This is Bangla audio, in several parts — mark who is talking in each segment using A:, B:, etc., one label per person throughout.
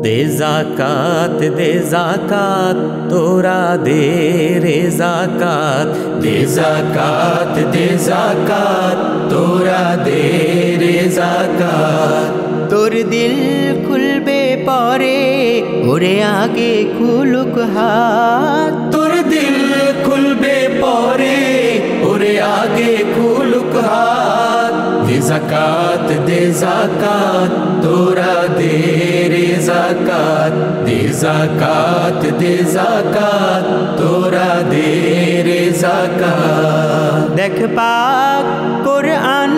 A: দে জাকাত তোরা দে রে জাকাত, দে জাকাত তোরা দে রে জাকাত।
B: তোর দিল খুলবে পরে ওরে আগে খুলুক হাত,
A: তোর দিল খুলবে পরে ওরে আগে খুলুক হাত। দে জাকাত তোরা দে রে জাকাত, দে জাকাত তোরা দে রে জাকাত।
B: দেখ পাক কোরআন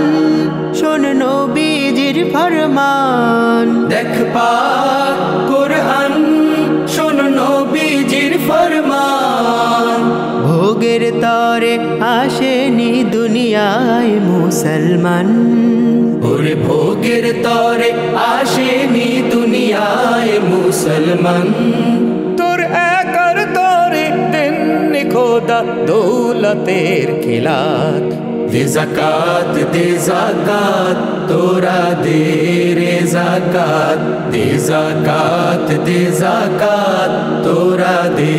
B: শোন নবীজির ফরমান,
A: দেখ পাক কোরআন শোন নবীজির ফরমান।
B: ভোগের তরে আসেনি দুনিয়ায় মুসলমান,
A: ওরে ভোগের তরে আসেনি দুনিয়ায় মুসলমান। তোর একার তরে দেননি খোদা দৌলতের খিলাত। দে জাকাত তোরা দে রে জাকাত, দে জাকাত তোরা দে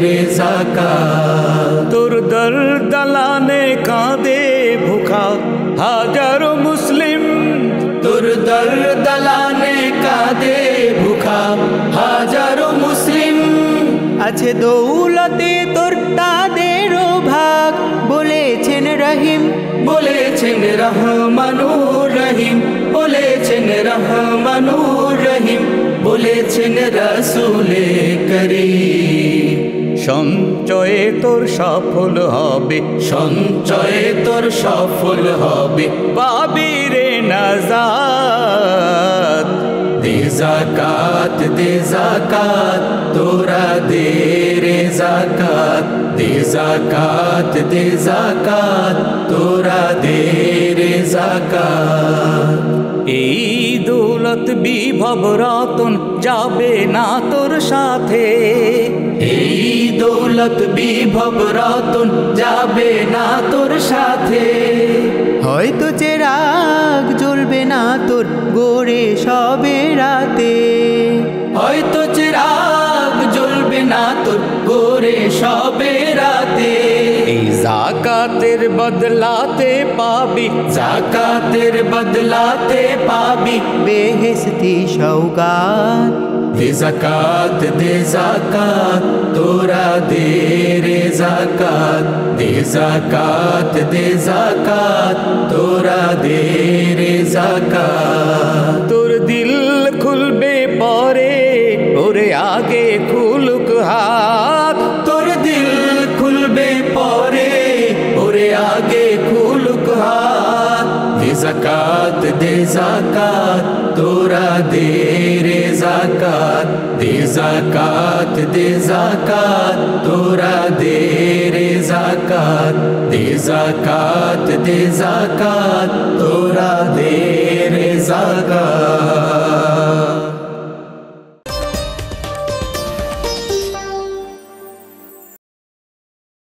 A: রে জাকাত। তোর দর দলানে কাঁদে ভুখা হাজারো মুসলিম, তোর দর দলানে কাঁদে ভুখা হাজারো মুসলিম।
B: আছে দৌলতে তোর তাদেরও ভাগ, বলেছেন রহিম
A: বলেছেন রহমানুর রহিম, বলেছেন রহমানুর রহিম, বলেছেন রাসূলে করিম। সঞ্চয়ে তোর সফল হবে, সঞ্চয়ে তোর সফল হবে, পাবি রে নাজাত। দে জাকাত তোরা দে রে জাকাত, দে জাকাত তোরা দে রে জাকাত। এই দৌলত বিভব রতন যাবে না তোর সাথে, এই দৌলত বিভব রতন যাবে না তোর সাথে।
B: হয়তো চেরাগ জ্বলবে না তোর গোরে সবে রাতে,
A: হয়তো চিরাগ জ্বলবে না তোর গোরে সবে রাতে। এই জাকাতের বদলাতে পাবি, জাকাতের বদলাতে পাবি
B: বেহেশতি সওগাত।
A: দে জাকাত তোরা দে রে জাকাত, দে জাকাত তোরা দে রে জাকাত। তোর দিল খুলবে পরে ওরে আগে খুলুক হাত, তোর দিল খুলবে পরে ওরে আগে খুলুক হাত। দে জাকাত তোরা দে রে জাকাত, দে জাকাত তোরা দে রে জাকাত, দে জাকাত তোরা দে